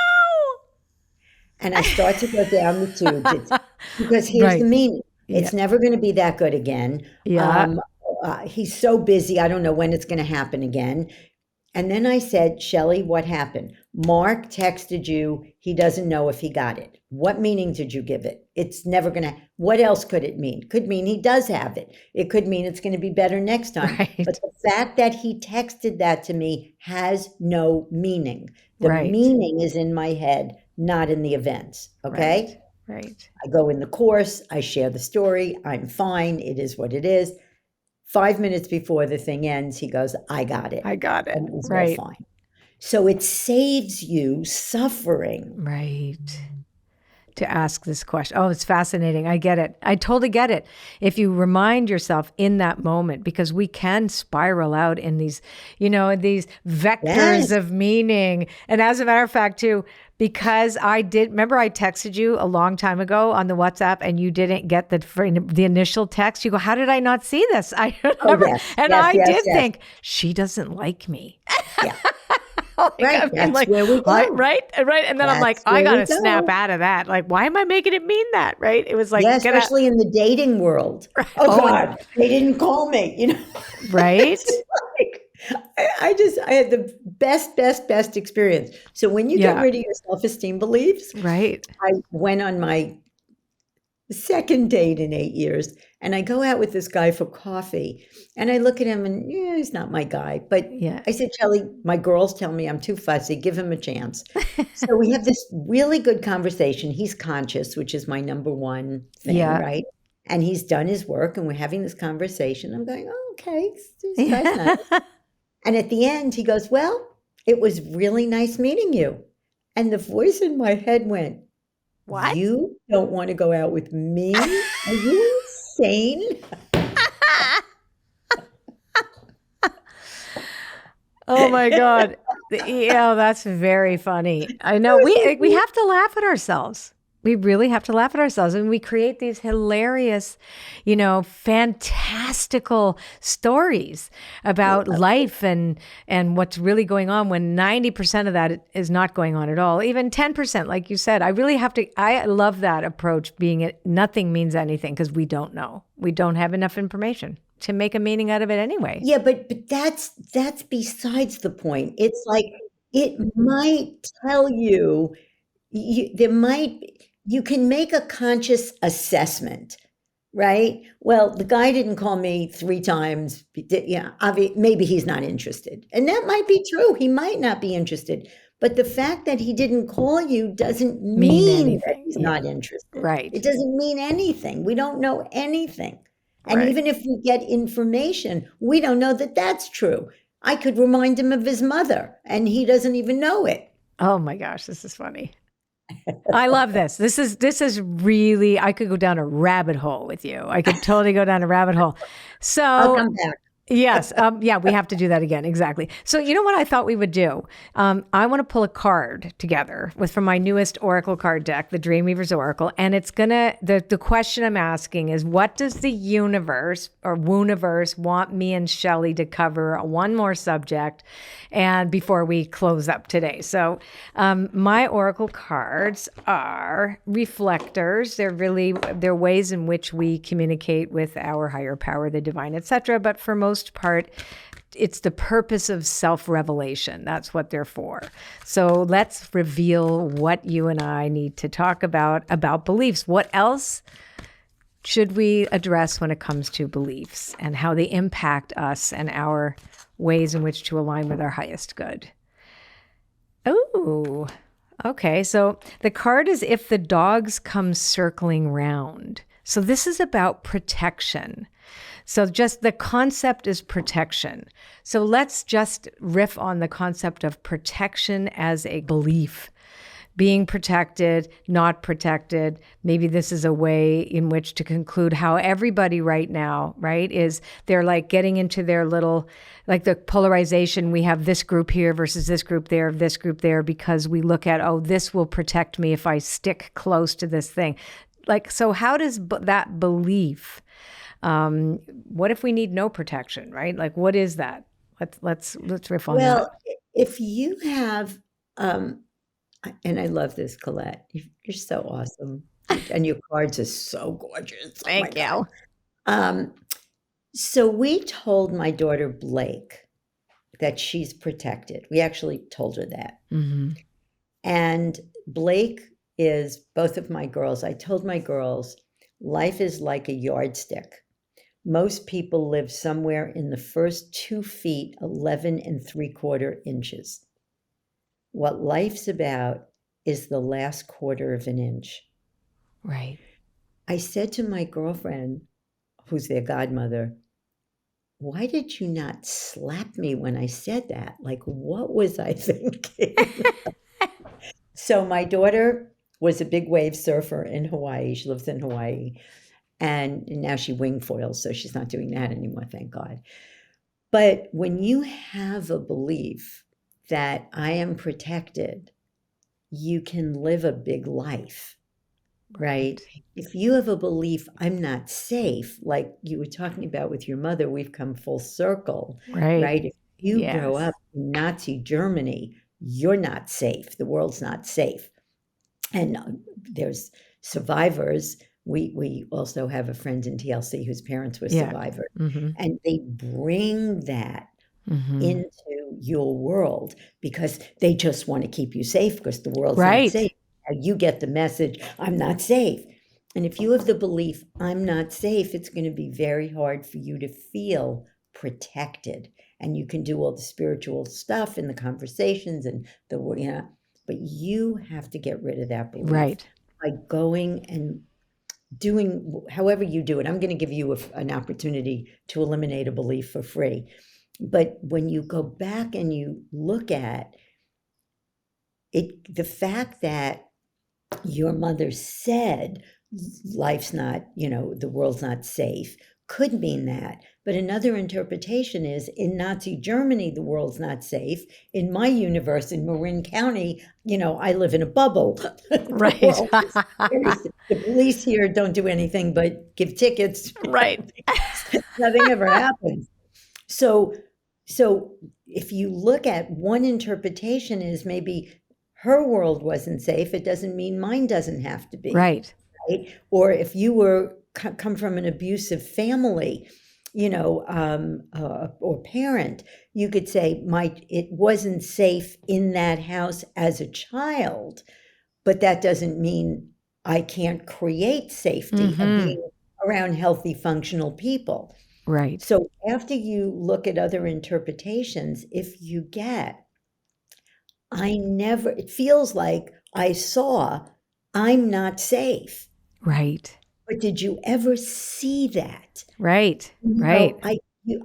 And I start to go down the tube because here's the meaning. It's never going to be that good again. Yeah. He's so busy. I don't know when it's going to happen again. And then I said, Shelly, what happened? Mark texted you. He doesn't know if he got it. What meaning did you give it? It's never going to. What else could it mean? Could mean he does have it. It could mean it's going to be better next time. Right. But the fact that he texted that to me has no meaning. The meaning is in my head, not in the events. Okay? Right. I go in the course, I share the story, I'm fine, it is what it is. 5 minutes before the thing ends, he goes, I got it. I got it. And it was all Right. fine. So it saves you suffering. Right. To ask this question. Oh, it's fascinating. I get it. I totally get it. If you remind yourself in that moment, because we can spiral out in these, these vectors Yes. of meaning. And as a matter of fact, too, because remember I texted you a long time ago on the WhatsApp and you didn't get the initial text. You go, how did I not see this? I remember. Yes, And yes, I yes, did yes. think she doesn't like me. Yeah. Right. That's where we go. Right. And then I'm like, That's I where got we to snap go. out of that. Like, why am I making it mean that? Right. It was like, Yeah, get out. especially in the dating world. Oh Oh, God, they didn't call me, Right. It's like, I had the best experience. So when you get Yeah. rid of your self-esteem beliefs, Right. I went on my second date in 8 years, and I go out with this guy for coffee, and I look at him and yeah, he's not my guy. But Yeah. I said, Shelly, my girls tell me I'm too fussy. Give him a chance. So we have this really good conversation. He's conscious, which is my number one thing, Yeah. right? And he's done his work, and we're having this conversation. I'm going, oh, okay, this guy's Yeah. nice. And at the end, he goes, well, it was really nice meeting you. And the voice in my head went, What? you don't want to go out with me? Are you insane? Oh my God. Yeah, that's very funny. I know we have to laugh at ourselves. We really have to laugh at ourselves. And we create these hilarious, fantastical stories about life and what's really going on when 90% of that is not going on at all. Even 10%, like you said. I love that approach, nothing means anything because we don't know. We don't have enough information to make a meaning out of it anyway. Yeah, but that's besides the point. It's like it might tell you, you can make a conscious assessment, right? Well, the guy didn't call me 3 times. Yeah, maybe he's not interested, and that might be true. He might not be interested, but the fact that he didn't call you doesn't Mean mean that anything. he's Yeah. not interested. Right. It doesn't mean anything. We don't know anything. And Right. even if we get information, we don't know that that's true. I could remind him of his mother, and he doesn't even know it. Oh my gosh, this is funny. I love this. This is really, I could go down a rabbit hole with you. I could totally go down a rabbit hole. So I'll come back. yes. Yeah, we have to do that again. Exactly. So you know what I thought we would do? I want to pull a card together from my newest Oracle card deck, the Dreamweaver's Oracle. And it's the question I'm asking is, what does the universe or Wooniverse want me and Shelly to cover one more subject and before we close up today? So my Oracle cards are reflectors. They're ways in which we communicate with our higher power, the divine, etc. But for most part, it's the purpose of self-revelation. That's what they're for. So let's reveal what you and I need to talk about beliefs. What else should we address when it comes to beliefs and how they impact us and our ways in which to align with our highest good? Oh, okay. So the card is if the dogs come circling round. So this is about protection. So just the concept is protection. So let's just riff on the concept of protection as a belief. Being protected, not protected. Maybe this is a way in which to conclude how everybody right now, right, is they're like getting into their little, like the polarization. We have this group here versus this group there, because we look at, oh, this will protect me if I stick close to this thing. Like, so how does that belief, what if we need no protection, right? Like, what is that? Let's riff on that. Well, if you have, and I love this, Colette. You're so awesome, and your cards are so gorgeous. Oh my Thank you. God. So we told my daughter Blake that she's protected. We actually told her that, and Blake is both of my girls. I told my girls, life is like a yardstick. Most people live somewhere in the first 2 feet, 11 3/4 inches. What life's about is the last quarter of an inch. Right. I said to my girlfriend, who's their godmother, why did you not slap me when I said that? Like, what was I thinking? So my daughter was a big wave surfer in Hawaii. She lives in Hawaii. And now she wing foils, so she's not doing that anymore, thank God. But when you have a belief that I am protected, you can live a big life, right? If you have a belief I'm not safe, like you were talking about with your mother, we've come full circle, Right. right? If you grow Yes. up in Nazi Germany, you're not safe. The world's not safe. And there's survivors. We also have a friend in TLC whose parents were Yeah. survivors, Mm-hmm. and they bring that Mm-hmm. into your world because they just want to keep you safe because the world's not Right. safe. You get the message, I'm not safe. And if you have the belief, I'm not safe, it's going to be very hard for you to feel protected. And you can do all the spiritual stuff and the conversations and the, but you have to get rid of that belief Right. by going and doing however you do it. I'm going to give you an opportunity to eliminate a belief for free. But when you go back and you look at it, the fact that your mother said life's not, the world's not safe could mean that. But another interpretation is in Nazi Germany, the world's not safe. In my universe, in Marin County, I live in a bubble. Right. The police here don't do anything but give tickets. Right. Nothing ever happens. So if you look at one interpretation is maybe her world wasn't safe, it doesn't mean mine doesn't have to be. Right. Right? Or if you were come from an abusive family, or parent, you could say it wasn't safe in that house as a child, but that doesn't mean I can't create safety of being around healthy, functional people. Right. So after you look at other interpretations, if you get, it feels like I saw, I'm not safe. Right. But did you ever see that? Right. Right.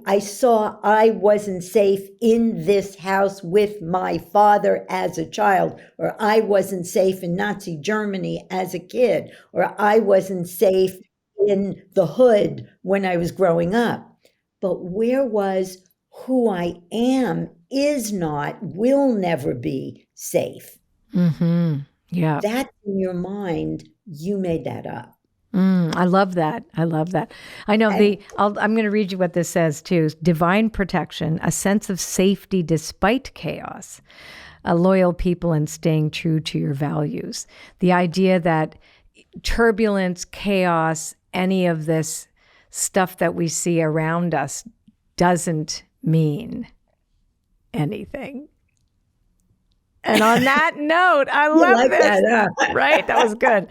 I saw I wasn't safe in this house with my father as a child, or I wasn't safe in Nazi Germany as a kid, or I wasn't safe in the hood when I was growing up. But where was who I am is not, will never be safe. Mm-hmm. Yeah. That's in your mind. You made that up. I love that. I love that. I know I'm going to read you what this says too. Divine protection, a sense of safety despite chaos, a loyal people and staying true to your values. The idea that turbulence, chaos, any of this stuff that we see around us doesn't mean anything. And on that note, I love this. That, Right? That was good.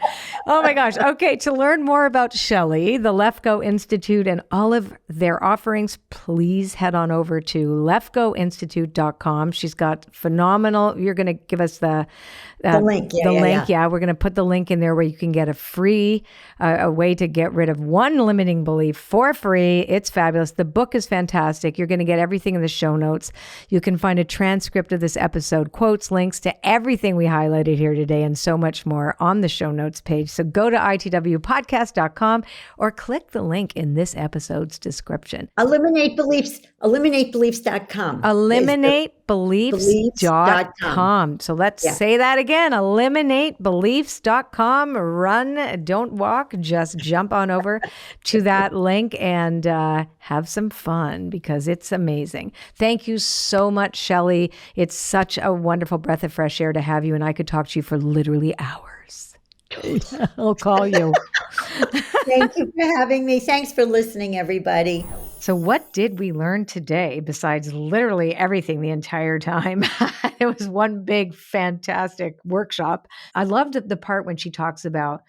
Oh my gosh. Okay. To learn more about Shelly, the Lefkoe Institute, and all of their offerings, please head on over to lefkoeinstitute.com. She's got phenomenal. You're going to give us the link. Yeah. We're going to put the link in there where you can get a free, a way to get rid of one limiting belief for free. It's fabulous. The book is fantastic. You're going to get everything in the show notes. You can find a transcript of this episode, quotes, links to everything we highlighted here today, and so much more on the show notes page. So go to itwpodcast.com or click the link in this episode's description. Eliminatebeliefs.com. Eliminatebeliefs.com. So let's say that again. Eliminatebeliefs.com. Run, don't walk, just jump on over to that link and have some fun because it's amazing. Thank you so much, Shelly. It's such a wonderful breath of fresh air to have you, and I could talk to you for literally hours. I'll call you. Thank you for having me. Thanks for listening, everybody. So what did we learn today besides literally everything the entire time? It was one big, fantastic workshop. I loved the part when she talks about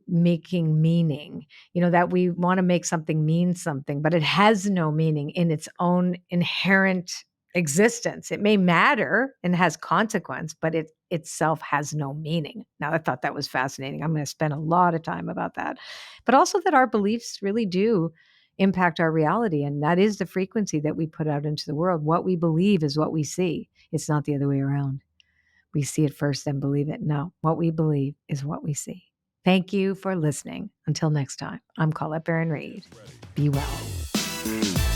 making meaning, that we want to make something mean something, but it has no meaning in its own inherent existence. It may matter and has consequence, but it itself has no meaning. Now, I thought that was fascinating. I'm going to spend a lot of time about that, but also that our beliefs really do impact our reality. And that is the frequency that we put out into the world. What we believe is what we see. It's not the other way around. We see it first, then believe it. No, what we believe is what we see. Thank you for listening. Until next time, I'm Colette Baron-Reid. Be well.